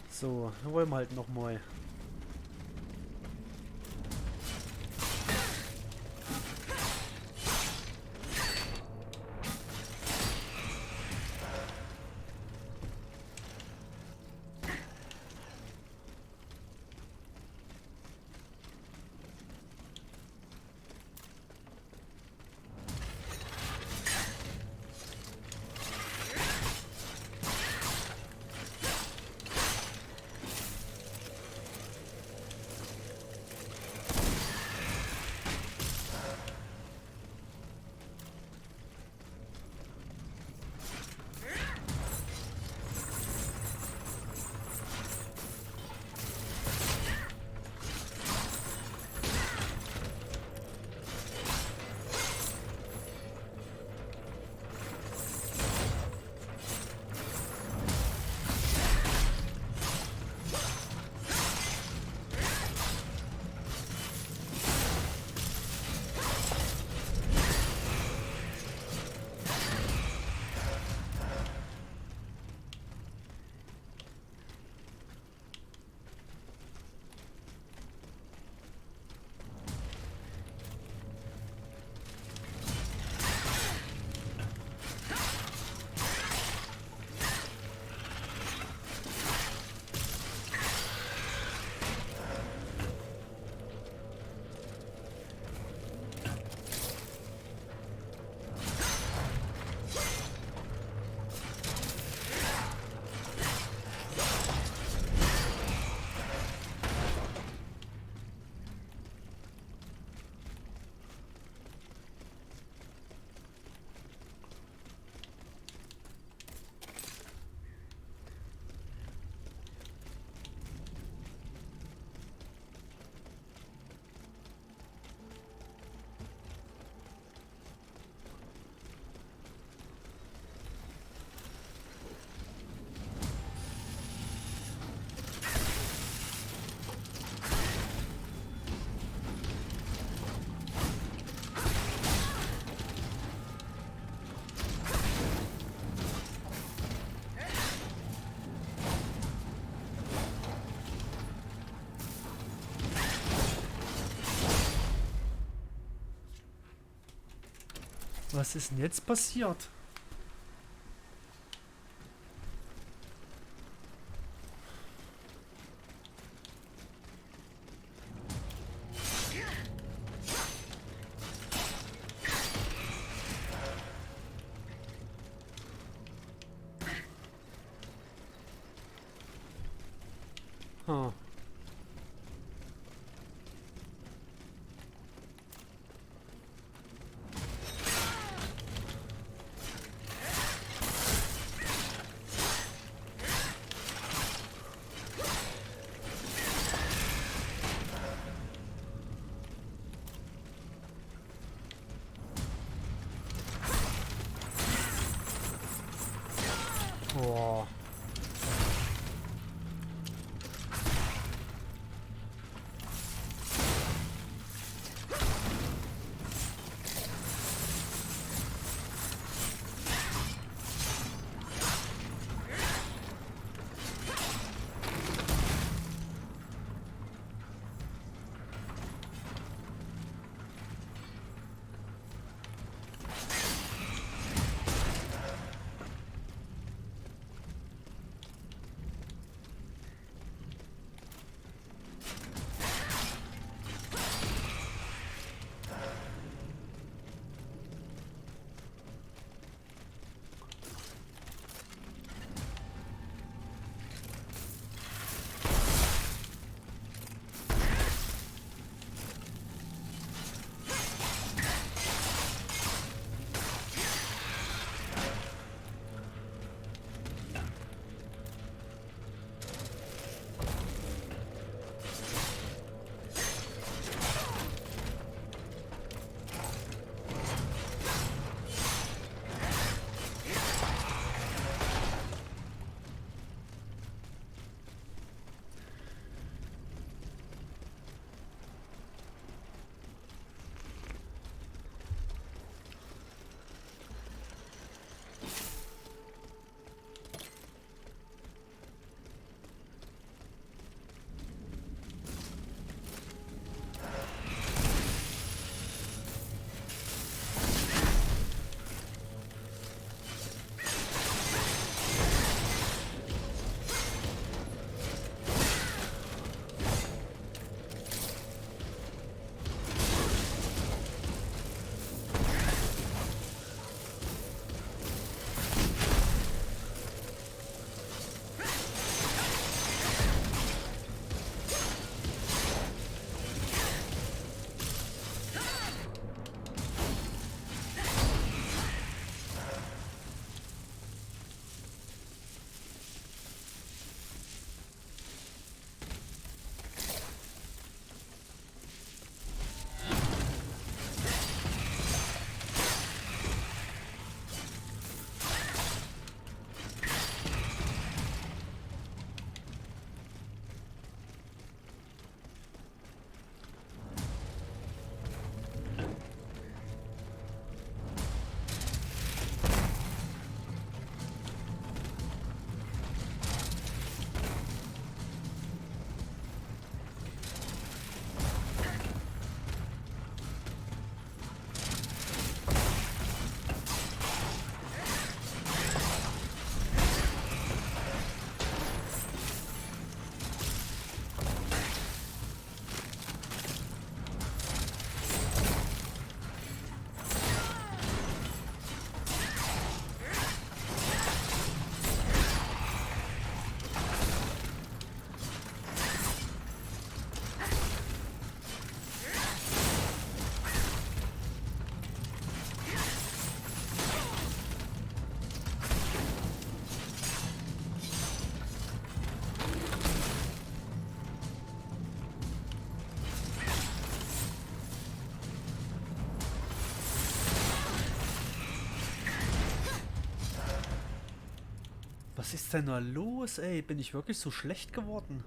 So, wollen wir halt noch mal. Was ist denn jetzt passiert? Hm. Boah. Was ist denn da los, ey? Bin ich wirklich so schlecht geworden?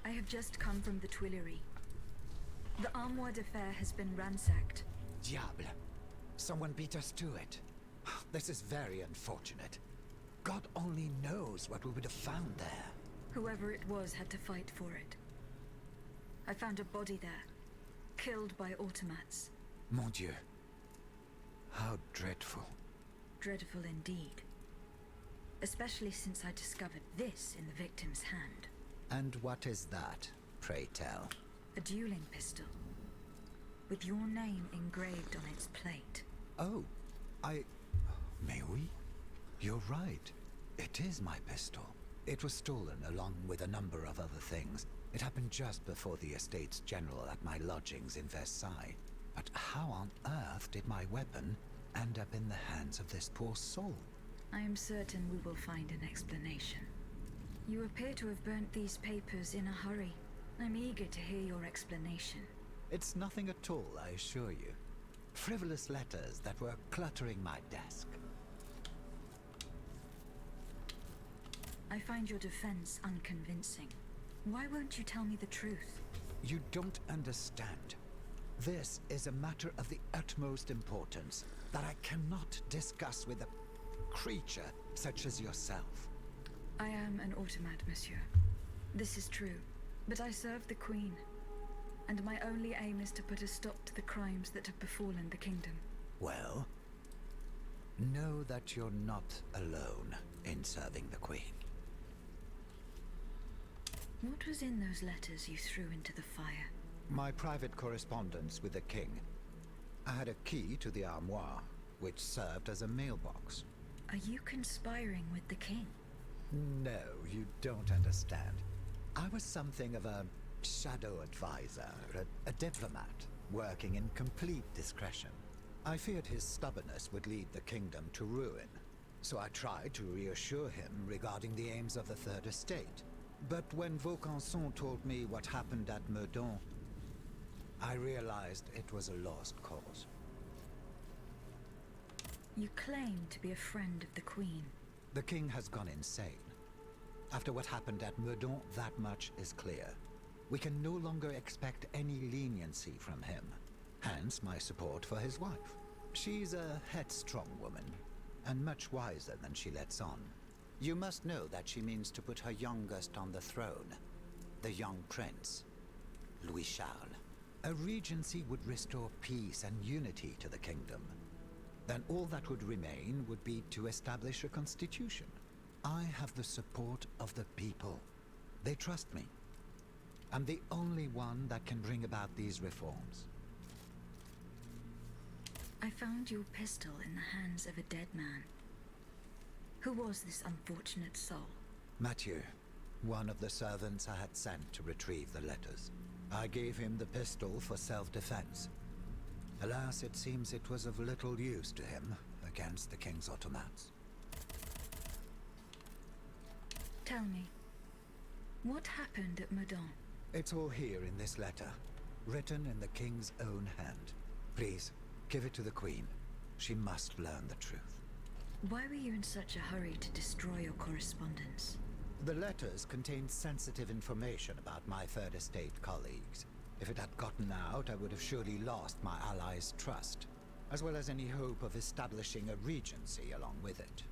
I have just come from the Tuileries. The Armoire de Fer has been ransacked. Diable. Someone beat us to it. This is very unfortunate. God only knows what we would have found there. Whoever it was had to fight for it. I found a body there, killed by automats. Mon Dieu. How dreadful. Dreadful indeed. Especially since I discovered this in the victim's hand. And what is that, pray tell? A dueling pistol. With your name engraved on its plate. Oh, May we? You're right. It is my pistol. It was stolen along with a number of other things. It happened just before the Estates General at my lodgings in Versailles. But how on earth did my weapon end up in the hands of this poor soul? I am certain we will find an explanation. You appear to have burnt these papers in a hurry. I'm eager to hear your explanation. It's nothing at all, I assure you. Frivolous letters that were cluttering my desk. I find your defense unconvincing. Why won't you tell me the truth? You don't understand. This is a matter of the utmost importance that I cannot discuss with a creature such as yourself. I am an automat, monsieur. This is true, but I serve the Queen, and my only aim is to put a stop to the crimes that have befallen the kingdom. Well, know that you're not alone in serving the Queen. What was in those letters you threw into the fire? My private correspondence with the King. I had a key to the armoire, which served as a mailbox. Are you conspiring with the King? No, you don't understand. I was something of a shadow advisor, a diplomat, working in complete discretion. I feared his stubbornness would lead the kingdom to ruin, so I tried to reassure him regarding the aims of the Third Estate. But when Vaucanson told me what happened at Meudon, I realized it was a lost cause. You claim to be a friend of the Queen. The king has gone insane. After what happened at Meudon, that much is clear. We can no longer expect any leniency from him. Hence my support for his wife. She's a headstrong woman, and much wiser than she lets on. You must know that she means to put her youngest on the throne, the young prince, Louis Charles. A regency would restore peace and unity to the kingdom. Then all that would remain would be to establish a constitution. I have the support of the people. They trust me. I'm the only one that can bring about these reforms. I found your pistol in the hands of a dead man. Who was this unfortunate soul? Mathieu, one of the servants I had sent to retrieve the letters. I gave him the pistol for self-defense. Alas, it seems it was of little use to him against the king's automats. Tell me, what happened at Meudon? It's all here in this letter. written in the king's own hand. Please, give it to the queen. She must learn the truth. Why were you in such a hurry to destroy your correspondence? The letters contained sensitive information about my Third Estate colleagues. If it had gotten out, I would have surely lost my allies' trust, as well as any hope of establishing a regency along with it.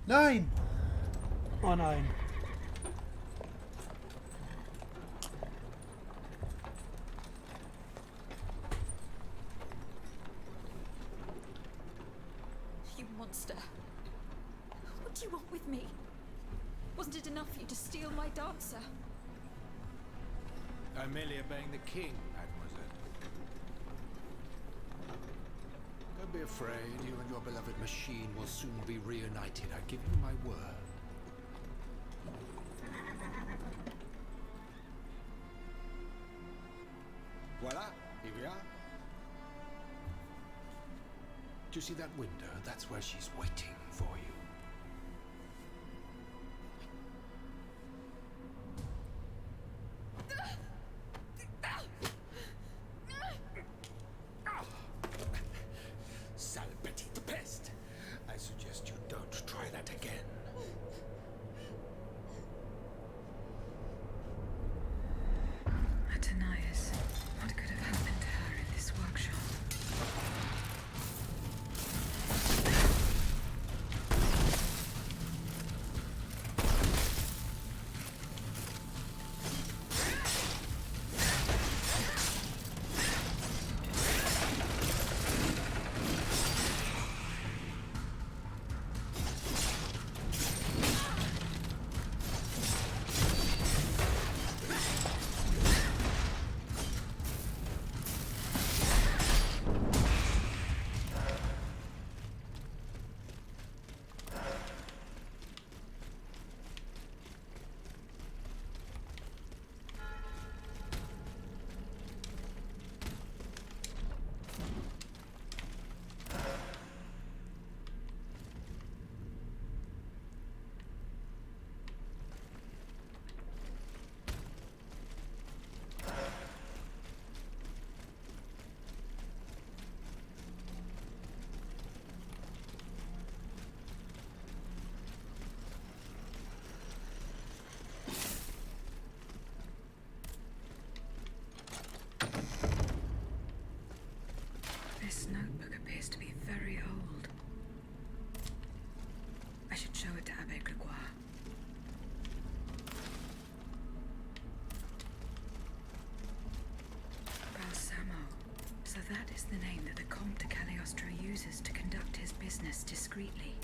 Nein! Oh nein. You monster. What do you want with me? Wasn't it enough for you to steal my dancer? I'm merely obeying the king, mademoiselle. Don't be afraid. You and your beloved machine will soon be reunited. I give you my word. Voila, here we are. Do you see that window? That's where she's waiting for you. Sale petite peste. I suggest you don't try that again. Atanias, what could have happened to her in this workshop? This notebook appears to be very old. I should show it to Abbe Gregoire. Balsamo. So that is the name that the Comte de Cagliostro uses to conduct his business discreetly.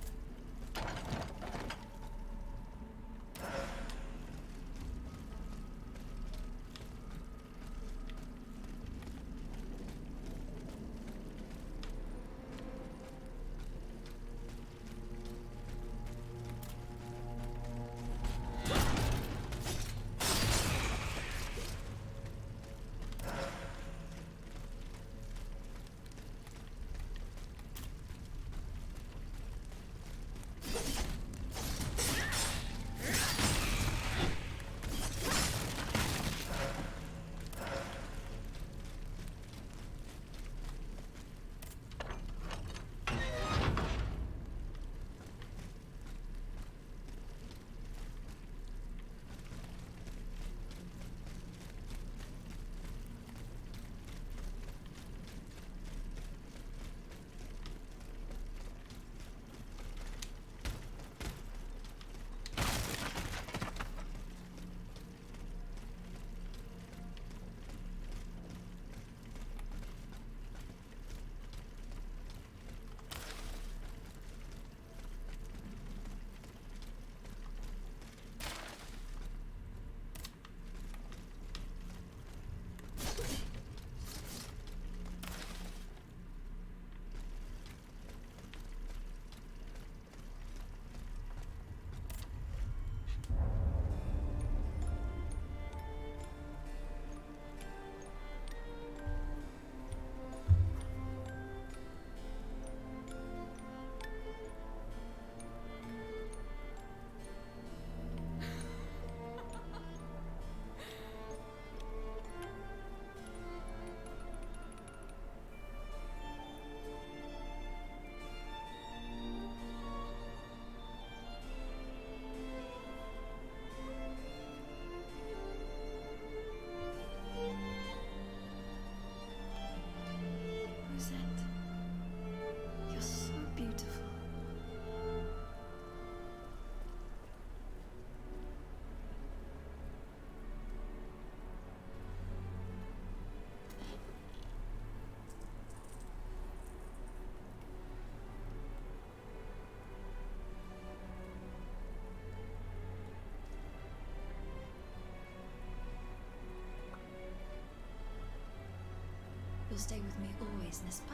will stay with me always, n'est-ce pas?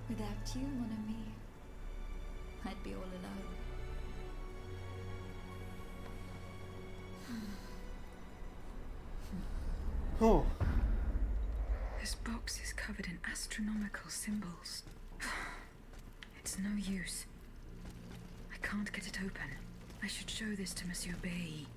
Without you, mon ami, I'd be all alone. Oh. This box is covered in astronomical symbols. It's no use. I can't get it open. I should show this to Monsieur B.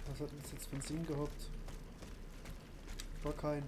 Was hat uns jetzt für einen Sinn gehabt? Gar kein.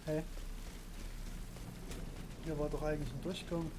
Hey. Hier war doch eigentlich ein Durchgang.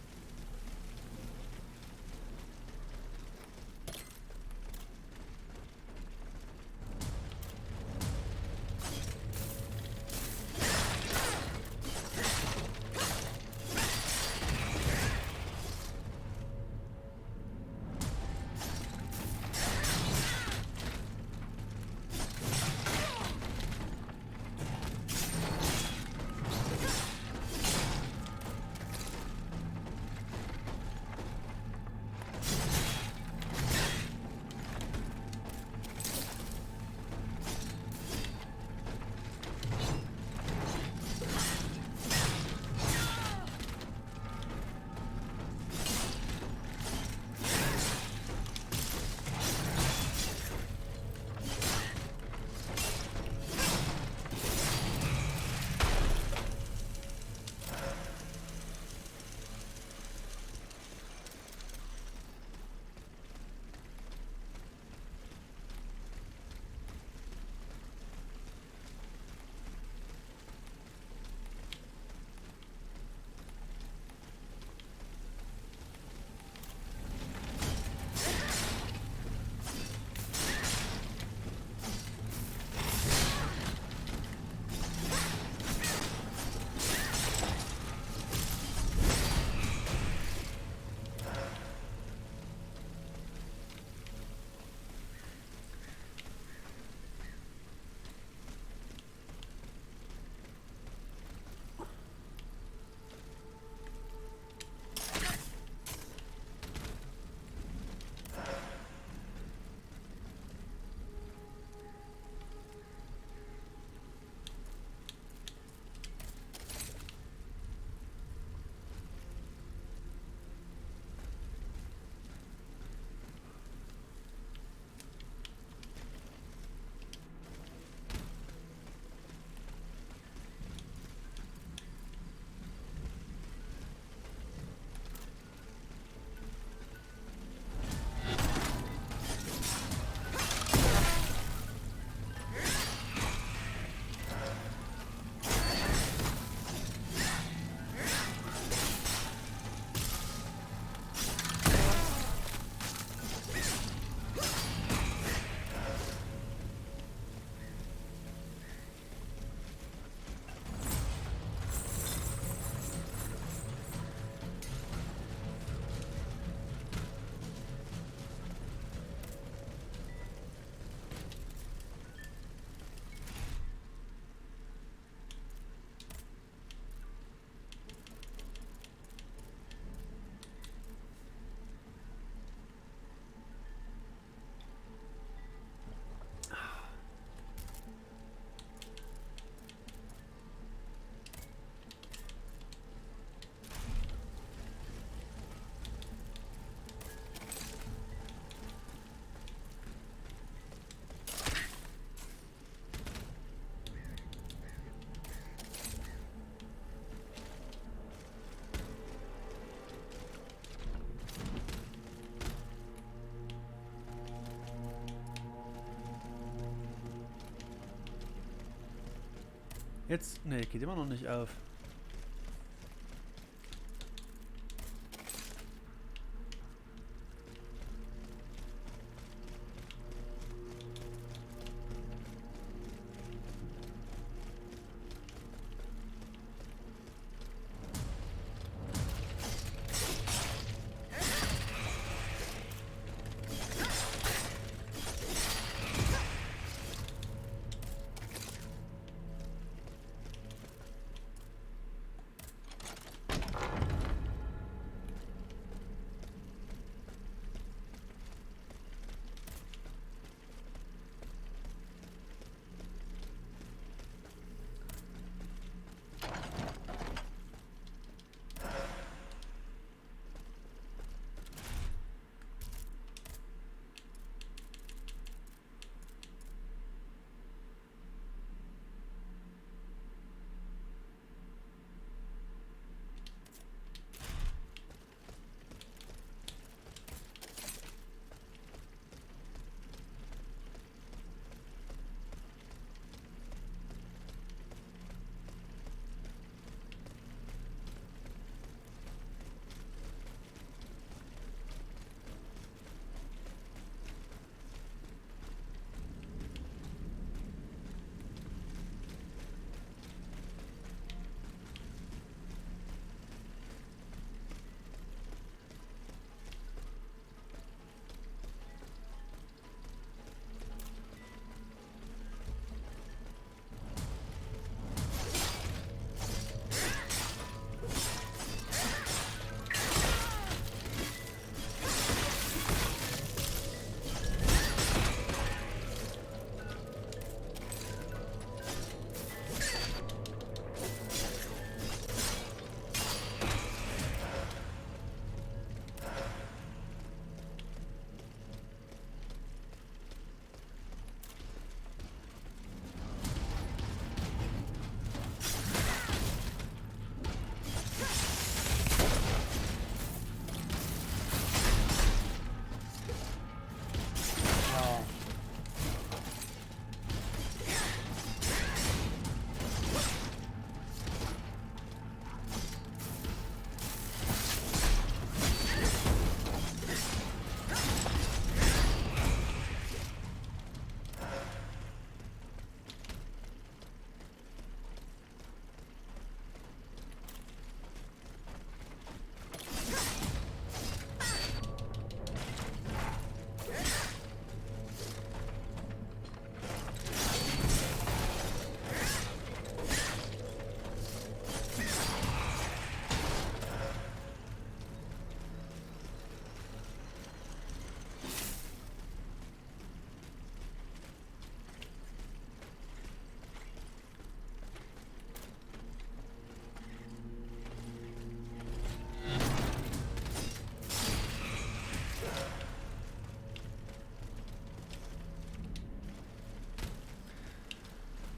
Jetzt. Ne, geht immer noch nicht auf.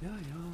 Ja, ja.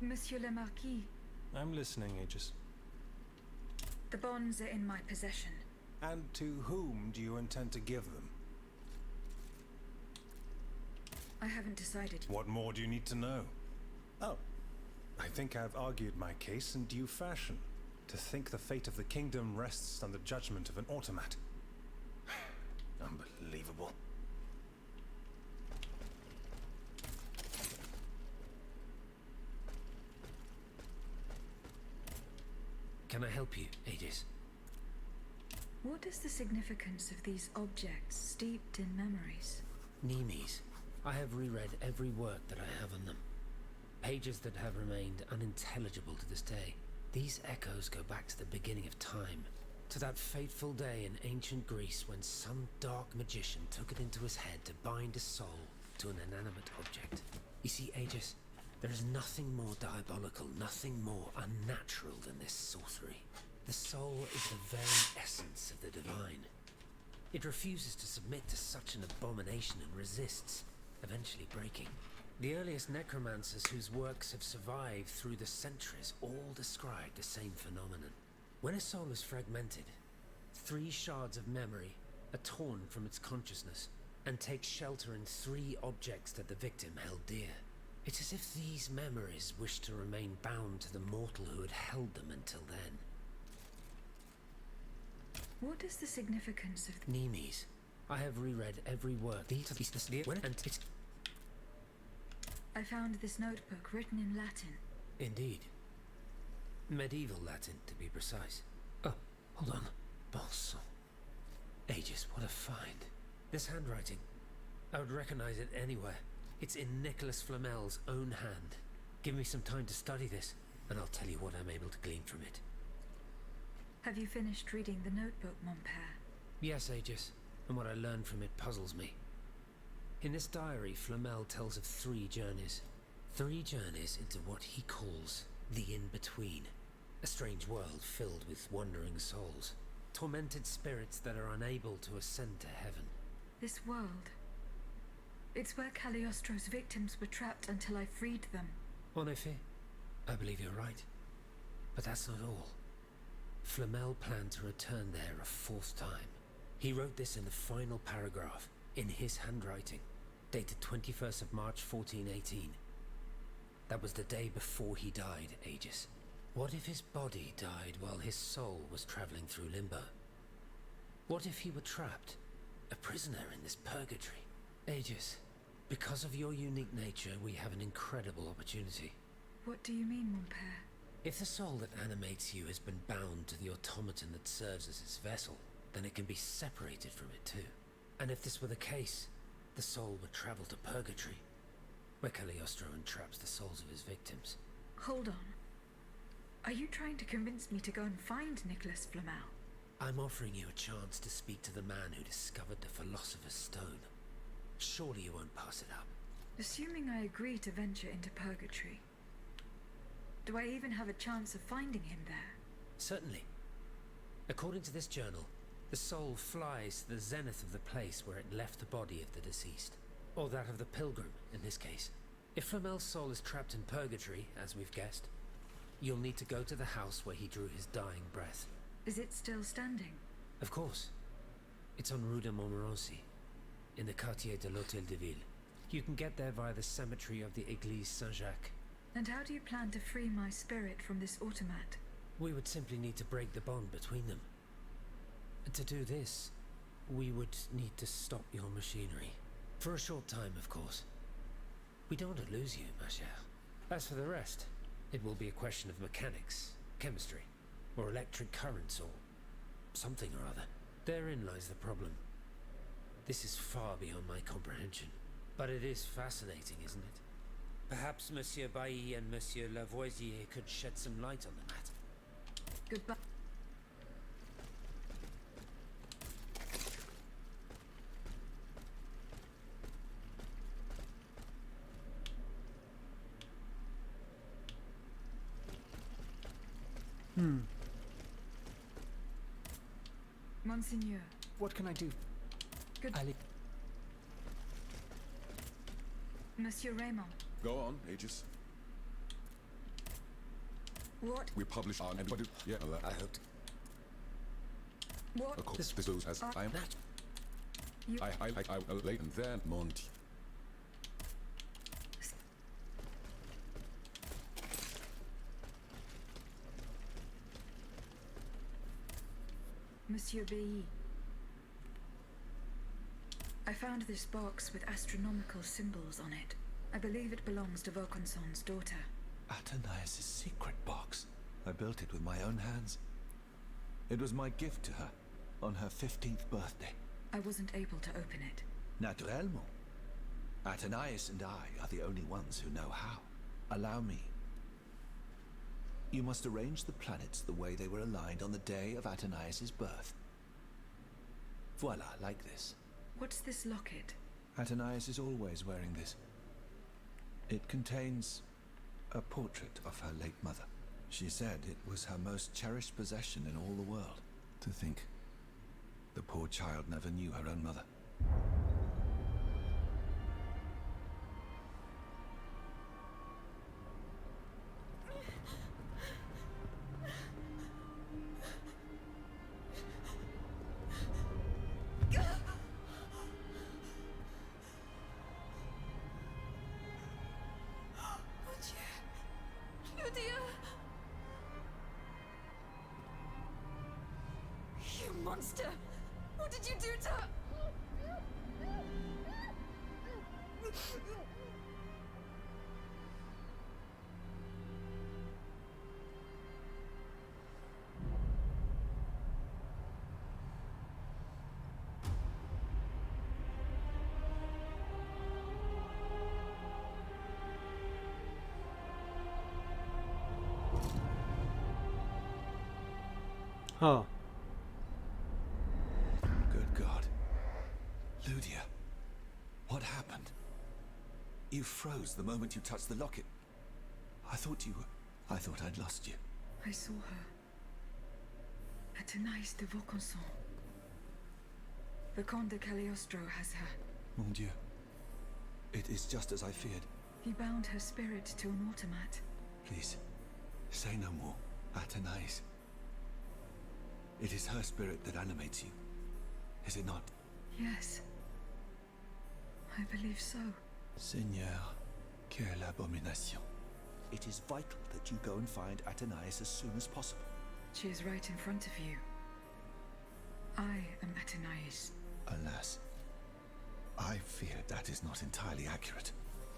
Monsieur le Marquis, I'm listening, Aegis. the bonds are in my possession. And to whom do you intend to give them? I haven't decided. What more do you need to know? Oh, I think I've argued my case in due fashion. To think the fate of the kingdom rests on the judgment of an automat. Unbelievable. Can I help you, Aegis? What is the significance of these objects steeped in memories? Nemes. I have reread every work that I have on them. Pages that have remained unintelligible to this day. These echoes go back to the beginning of time, to that fateful day in ancient Greece when some dark magician took it into his head to bind a soul to an inanimate object. You see, Aegis, there is nothing more diabolical, nothing more unnatural than this sorcery. The soul is the very essence of the divine. It refuses to submit to such an abomination and resists, eventually breaking. The earliest necromancers whose works have survived through the centuries all describe the same phenomenon. When a soul is fragmented, 3 shards of memory are torn from its consciousness and take shelter in 3 objects that the victim held dear. It's as if these memories wished to remain bound to the mortal who had held them until then. What is the significance of Nemes. I have reread every word. I found this notebook written in Latin. Indeed. Medieval Latin, to be precise. Oh, hold on. Bon sang. Aegis, what a find. This handwriting. I would recognize it anywhere. It's in Nicholas Flamel's own hand. Give me some time to study this, and I'll tell you what I'm able to glean from it. Have you finished reading the notebook, mon père? Yes, Aegis, and what I learned from it puzzles me. In this diary, Flamel tells of 3 journeys. 3 journeys into what he calls the in-between. A strange world filled with wandering souls. Tormented spirits that are unable to ascend to heaven. This world. It's where Cagliostro's victims were trapped until I freed them. En effet, I believe you're right. But that's not all. Flamel planned to return there a 4th time. He wrote this in the final paragraph, in his handwriting, dated 21st of March 1418. That was the day before he died, Aegis. What if his body died while his soul was traveling through limbo? What if he were trapped, a prisoner in this purgatory? Aegis, because of your unique nature, we have an incredible opportunity. What do you mean, mon père? If the soul that animates you has been bound to the automaton that serves as its vessel, then it can be separated from it too. And if this were the case, the soul would travel to purgatory, where Cagliostro entraps the souls of his victims. Hold on. Are you trying to convince me to go and find Nicholas Flamel? I'm offering you a chance to speak to the man who discovered the Philosopher's Stone. Surely you won't pass it up. Assuming I agree to venture into purgatory, do I even have a chance of finding him there? Certainly. According to this journal, the soul flies to the zenith of the place where it left the body of the deceased. Or that of the pilgrim, in this case. If Flamel's soul is trapped in purgatory, as we've guessed, you'll need to go to the house where he drew his dying breath. Is it still standing? Of course. It's on Rue de Montmorency, in the Quartier de l'Hôtel de Ville. You can get there via the cemetery of the Église Saint-Jacques. And how do you plan to free my spirit from this automat? We would simply need to break the bond between them. To do this, we would need to stop your machinery. For a short time, of course. We don't want to lose you, ma chère. As for the rest, it will be a question of mechanics, chemistry, or electric currents, or something or other. Therein lies the problem. This is far beyond my comprehension. But it is fascinating, isn't it? Perhaps Monsieur Bailly and Monsieur Lavoisier could shed some light on the matter. Goodbye. Monseigneur. What can I do? Good. Monsieur Raymond. Go on, Aegis. What? We publish on everybody. Yeah, I hoped. What? of course. This goes as I am. You. I late and then Monty. Monsieur B. I found this box with astronomical symbols on it. I believe it belongs to Vaucanson's daughter. Athenais' secret box. I built it with my own hands. It was my gift to her on her 15th birthday. I wasn't able to open it. Naturellement. Athenais and I are the only ones who know how. Allow me. You must arrange the planets the way they were aligned on the day of Athenais' birth. Voila, like this. What's this locket? Athenais is always wearing this. It contains a portrait of her late mother. She said it was her most cherished possession in all the world. To think, the poor child never knew her own mother. You monster! What did you do to her? Huh. Good God. Ludia, what happened? You froze the moment you touched the locket. I thought I'd lost you. I saw her. Athenais de Vaucanson. The Comte de Cagliostro has her. Mon Dieu. It is just as I feared. He bound her spirit to an automat. Please, say no more. Athenais. It is her spirit that animates you. Is it not? Yes. I believe so. Seigneur, quelle abomination. It is vital that you go and find Athenais as soon as possible. She is right in front of you. I am Athenais. Alas, I fear that is not entirely accurate.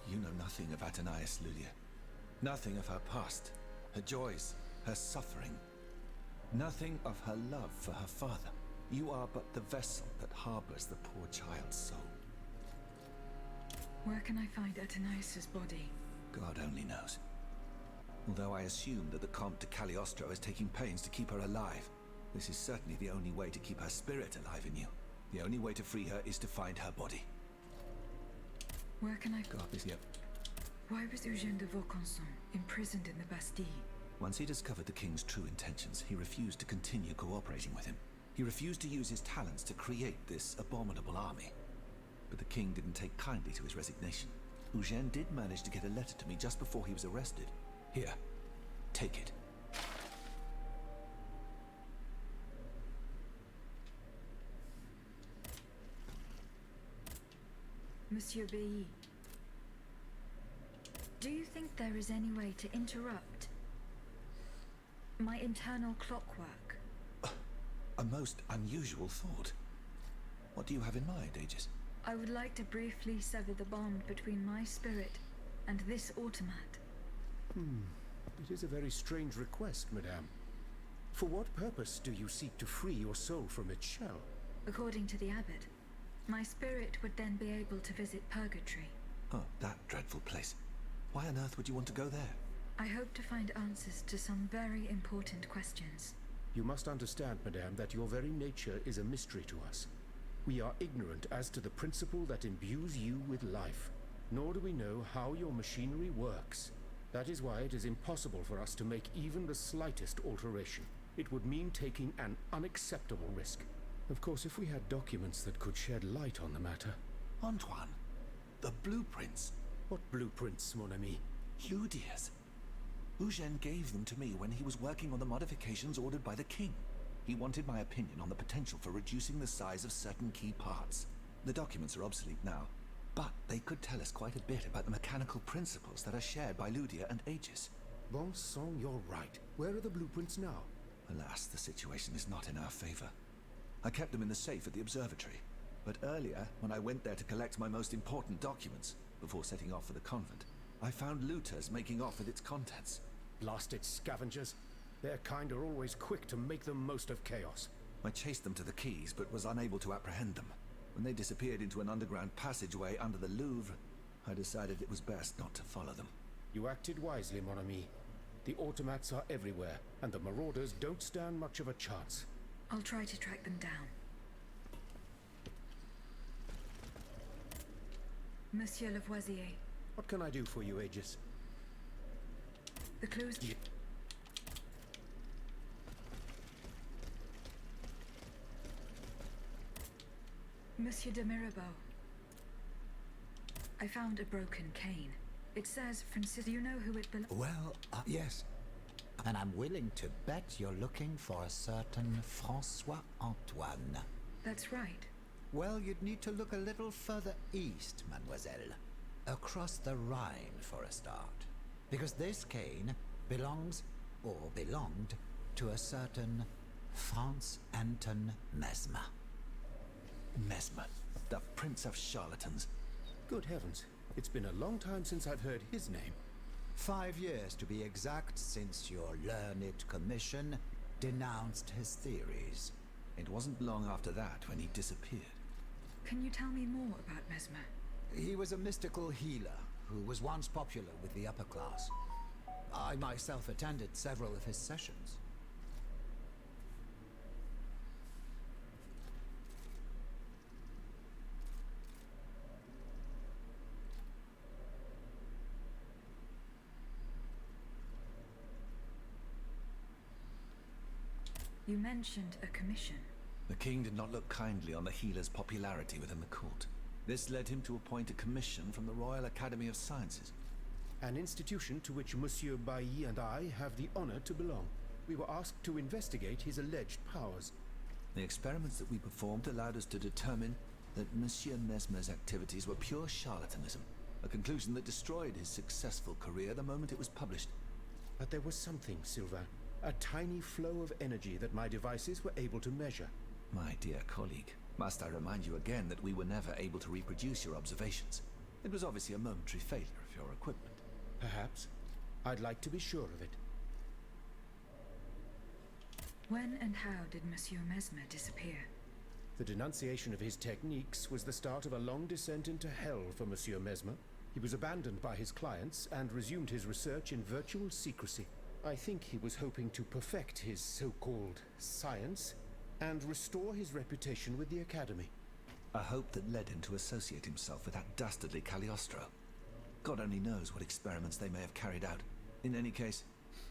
You know nothing of Athenais, Ludia. Nothing of her past, her joys, her suffering. Nothing of her love for her father. You are but the vessel that harbors the poor child's soul. Where can I find Athenais' body? God only knows. Although I assume that the Comte de Cagliostro is taking pains to keep her alive, this is certainly the only way to keep her spirit alive in you. The only way to free her is to find her body. Where can I... God, yep. Why was Eugène de Vaucanson imprisoned in the Bastille? Once he discovered the king's true intentions, he refused to continue cooperating with him. He refused to use his talents to create this abominable army. But the king didn't take kindly to his resignation. Eugène did manage to get a letter to me just before he was arrested. Here, take it. Monsieur B. Do you think there is any way to interrupt my internal clockwork? A most unusual thought. What do you have in mind, Aegis? I would like to briefly sever the bond between my spirit and this automat. It is a very strange request, madame. For what purpose do you seek to free your soul from its shell? According to the abbot, my spirit would then be able to visit purgatory. Oh, that dreadful place. Why on earth would you want to go there? I hope to find answers to some very important questions. You must understand, madame, that your very nature is a mystery to us. We are ignorant as to the principle that imbues you with life, nor do we know how your machinery works. That is why it is impossible for us to make even the slightest alteration. It would mean taking an unacceptable risk. Of course, if we had documents that could shed light on the matter... Antoine, the blueprints. What blueprints, mon ami? Ludia's. Eugène gave them to me when he was working on the modifications ordered by the king. He wanted my opinion on the potential for reducing the size of certain key parts. The documents are obsolete now, but they could tell us quite a bit about the mechanical principles that are shared by Ludia and Aegis. Bon sang, you're right. Where are the blueprints now? Alas, the situation is not in our favor. I kept them in the safe at the observatory. But earlier, when I went there to collect my most important documents, before setting off for the convent, I found looters making off with its contents. Blasted scavengers. Their kind are always quick to make the most of chaos. I chased them to the quays, but was unable to apprehend them. When they disappeared into an underground passageway under the Louvre, I decided it was best not to follow them. You acted wisely, mon ami. The automats are everywhere, and the marauders don't stand much of a chance. I'll try to track them down. Monsieur Lavoisier, What can I do for you, Aegis? the clues... Monsieur de Mirabeau. I found a broken cane. It says Francis... Do you know who it belongs... Well, yes. And I'm willing to bet you're looking for a certain François Antoine. That's right. Well, you'd need to look a little further east, mademoiselle. Across the Rhine for a start. Because this cane belongs, or belonged, to a certain Franz Anton Mesmer. Mesmer, the prince of charlatans. Good heavens. It's been a long time since I've heard his name. 5 years to be exact since your learned commission denounced his theories. It wasn't long after that when he disappeared. Can you tell me more about Mesmer? He was a mystical healer who was once popular with the upper class. I myself attended several of his sessions. You mentioned a commission. The king did not look kindly on the healer's popularity within the court. This led him to appoint a commission from the Royal Academy of Sciences. An institution to which Monsieur Bailly and I have the honor to belong. We were asked to investigate his alleged powers. The experiments that we performed allowed us to determine that Monsieur Mesmer's activities were pure charlatanism, a conclusion that destroyed his successful career the moment it was published. But there was something, Sylvain. A tiny flow of energy that my devices were able to measure. My dear colleague, must I remind you again that we were never able to reproduce your observations? It was obviously a momentary failure of your equipment. Perhaps. I'd like to be sure of it. When and how did Monsieur Mesmer disappear? The denunciation of his techniques was the start of a long descent into hell for Monsieur Mesmer. He was abandoned by his clients and resumed his research in virtual secrecy. I think he was hoping to perfect his so-called science and restore his reputation with the Academy. A hope that led him to associate himself with that dastardly Cagliostro. God only knows what experiments they may have carried out. In any case,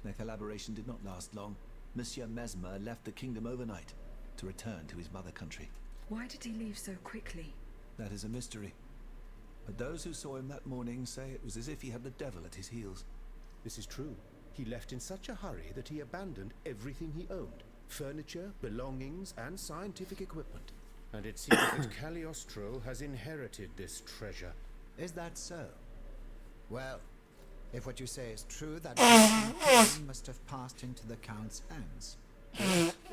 their collaboration did not last long. Monsieur Mesmer left the kingdom overnight to return to his mother country. Why did he leave so quickly? That is a mystery. But those who saw him that morning say it was as if he had the devil at his heels. This is true. He left in such a hurry that he abandoned everything he owned. Furniture, belongings, and scientific equipment. And it seems that Cagliostro has inherited this treasure. Is that so? Well, if what you say is true, that information must have passed into the Count's hands.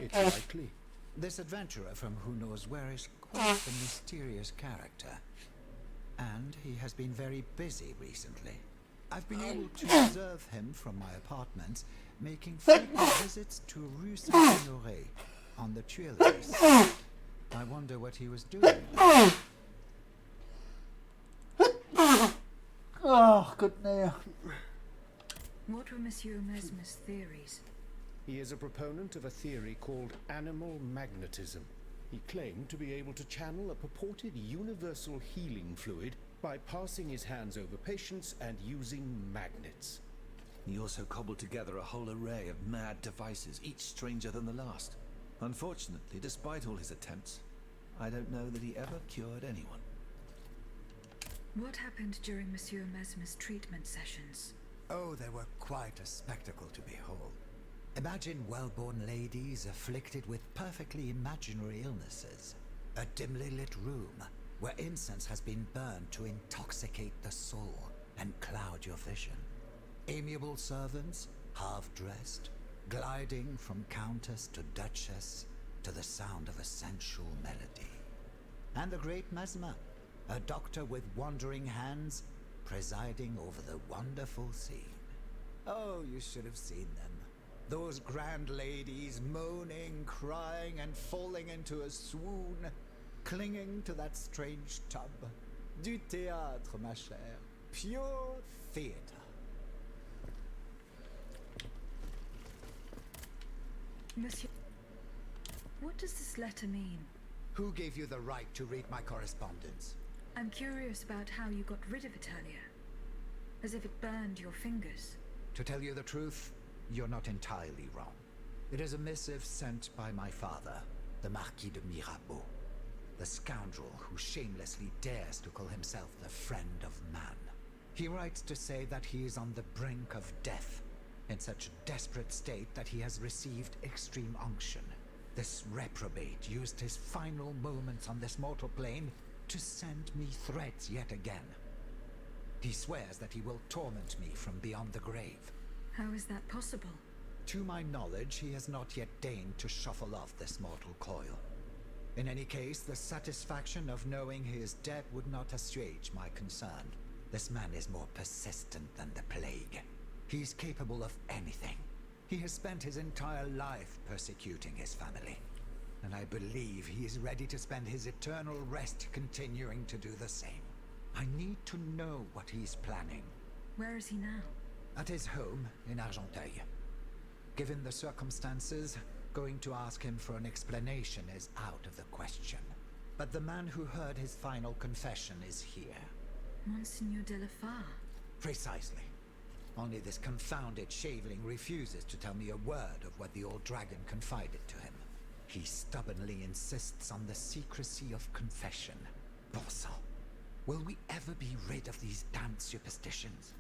It's likely. This adventurer from who knows where is quite a mysterious character. And he has been very busy recently. I've been able to observe him from my apartments, making frequent visits to Rue Saint-Honoré on the Tuileries. I wonder what he was doing. Oh, good night. What were Monsieur Mesmer's theories? He is a proponent of a theory called animal magnetism. He claimed to be able to channel a purported universal healing fluid by passing his hands over patients and using magnets. He also cobbled together a whole array of mad devices, each stranger than the last. Unfortunately, despite all his attempts, I don't know that he ever cured anyone. What happened during Monsieur Mesmer's treatment sessions? Oh, they were quite a spectacle to behold. Imagine well-born ladies afflicted with perfectly imaginary illnesses. A dimly lit room where incense has been burned to intoxicate the soul and cloud your vision. Amiable servants, half-dressed, gliding from countess to duchess, to the sound of a sensual melody. And the great Mesmer, a doctor with wandering hands, presiding over the wonderful scene. Oh, you should have seen them. Those grand ladies moaning, crying, and falling into a swoon, clinging to that strange tub. Du théâtre, ma chère. Pure theater. Monsieur, what does this letter mean? Who gave you the right to read my correspondence? I'm curious about how you got rid of it earlier. As if it burned your fingers. To tell you the truth, you're not entirely wrong. It is a missive sent by my father, the Marquis de Mirabeau, the scoundrel who shamelessly dares to call himself the friend of man. He writes to say that he is on the brink of death, in such a desperate state that he has received extreme unction. This reprobate used his final moments on this mortal plane to send me threats yet again. He swears that he will torment me from beyond the grave. How is that possible? To my knowledge, he has not yet deigned to shuffle off this mortal coil. In any case, the satisfaction of knowing he is dead would not assuage my concern. This man is more persistent than the plague. He's capable of anything. He has spent his entire life persecuting his family. And I believe he is ready to spend his eternal rest continuing to do the same. I need to know what he's planning. Where is he now? At his home in Argenteuil. Given the circumstances, going to ask him for an explanation is out of the question. But the man who heard his final confession is here. Monseigneur de la Fare. Precisely. Only this confounded shaveling refuses to tell me a word of what the old dragon confided to him. He stubbornly insists on the secrecy of confession. Bon sang. Will we ever be rid of these damned superstitions?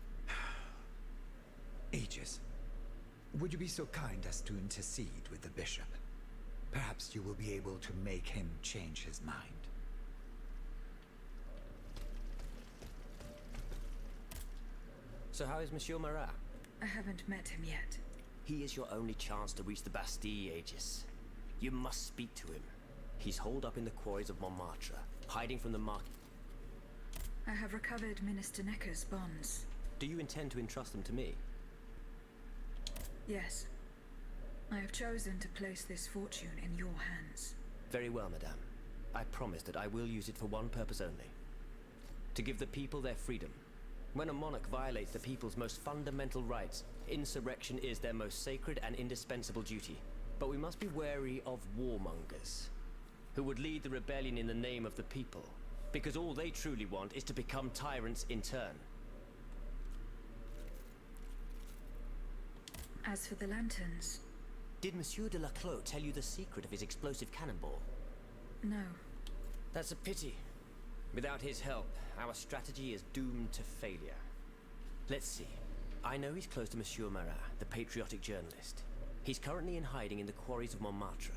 Aegis, would you be so kind as to intercede with the bishop? Perhaps you will be able to make him change his mind. So how is Monsieur Marat? I haven't met him yet. He is your only chance to reach the Bastille, Aegis. You must speak to him. He's holed up in the quarries of Montmartre, hiding from the market. I have recovered Minister Necker's bonds. Do you intend to entrust them to me? Yes. I have chosen to place this fortune in your hands. Very well, madame. I promise that I will use it for one purpose only. To give the people their freedom. When a monarch violates the people's most fundamental rights, insurrection is their most sacred and indispensable duty. But we must be wary of warmongers, who would lead the rebellion in the name of the people, because all they truly want is to become tyrants in turn. As for the lanterns... Did Monsieur de la Clos tell you the secret of his explosive cannonball? No. That's a pity. Without his help, our strategy is doomed to failure. Let's see. I know he's close to Monsieur Marat, the patriotic journalist. He's currently in hiding in the quarries of Montmartre.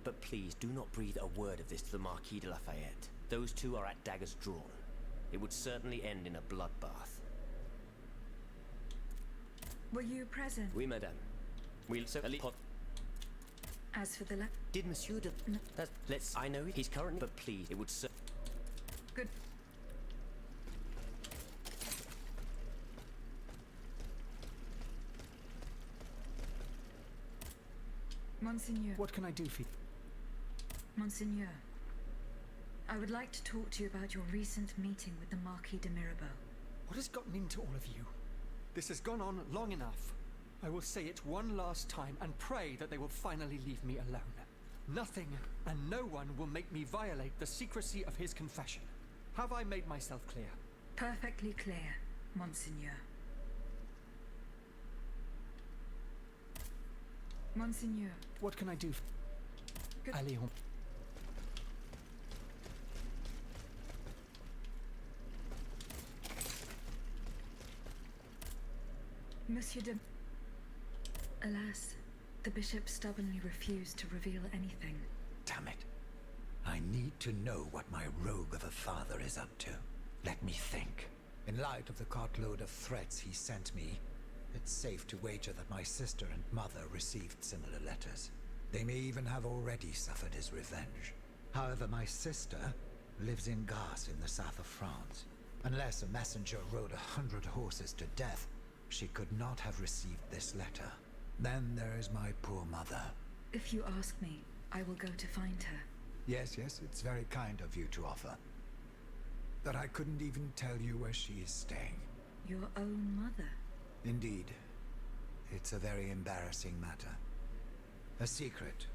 But please do not breathe a word of this to the Marquis de Lafayette. Those two are at daggers drawn. It would certainly end in a bloodbath. Were you present? Oui, madame. We'll so... As for the Did Monsieur de... No. Let's... I know he's currently... But please, it would Good. Monseigneur. What can I do for you? Monseigneur. I would like to talk to you about your recent meeting with the Marquis de Mirabeau. What has gotten into all of you? This has gone on long enough. I will say it one last time and pray that they will finally leave me alone. Nothing and no one will make me violate the secrecy of his confession. Have I made myself clear? Perfectly clear, Monseigneur. Monseigneur. What can I do? Good. Allez, on... Monsieur de... Alas, the bishop stubbornly refused to reveal anything. Damn it. I need to know what my rogue of a father is up to. Let me think. In light of the cartload of threats he sent me, it's safe to wager that my sister and mother received similar letters. They may even have already suffered his revenge. However, my sister lives in Grasse in the south of France. Unless a messenger rode 100 horses to death, she could not have received this letter. Then there is my poor mother. If you ask me, I will go to find her. Yes, it's very kind of you to offer. But I couldn't even tell you where she is staying. Your own mother? Indeed. It's a very embarrassing matter. A secret,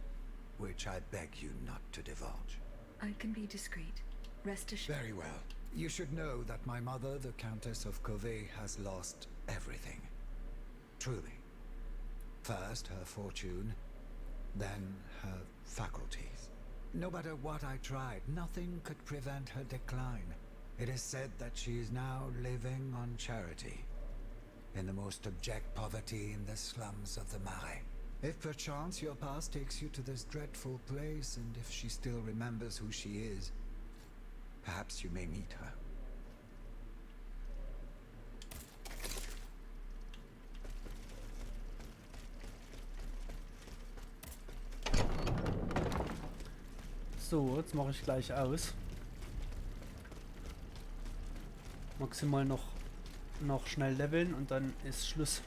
which I beg you not to divulge. I can be discreet. Rest assured. Very well. You should know that my mother, the Countess of Covey, has lost everything. Truly. First her fortune, then her faculties. No matter what I tried, nothing could prevent her decline. It is said that she is now living on charity, in the most abject poverty in the slums of the Marais. If perchance your past takes you to this dreadful place, and if she still remembers who she is, perhaps you may meet her. So, jetzt mache ich gleich aus. Maximal noch schnell leveln und dann ist Schluss.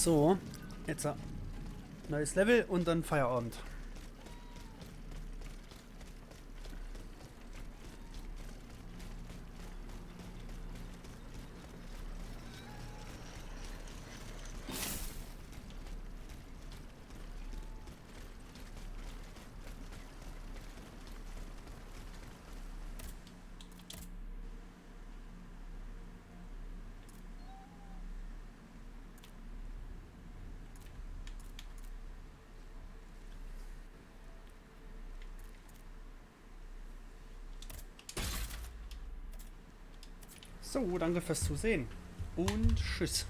So, jetzt neues Level und dann Feierabend. So, danke fürs Zusehen und tschüss.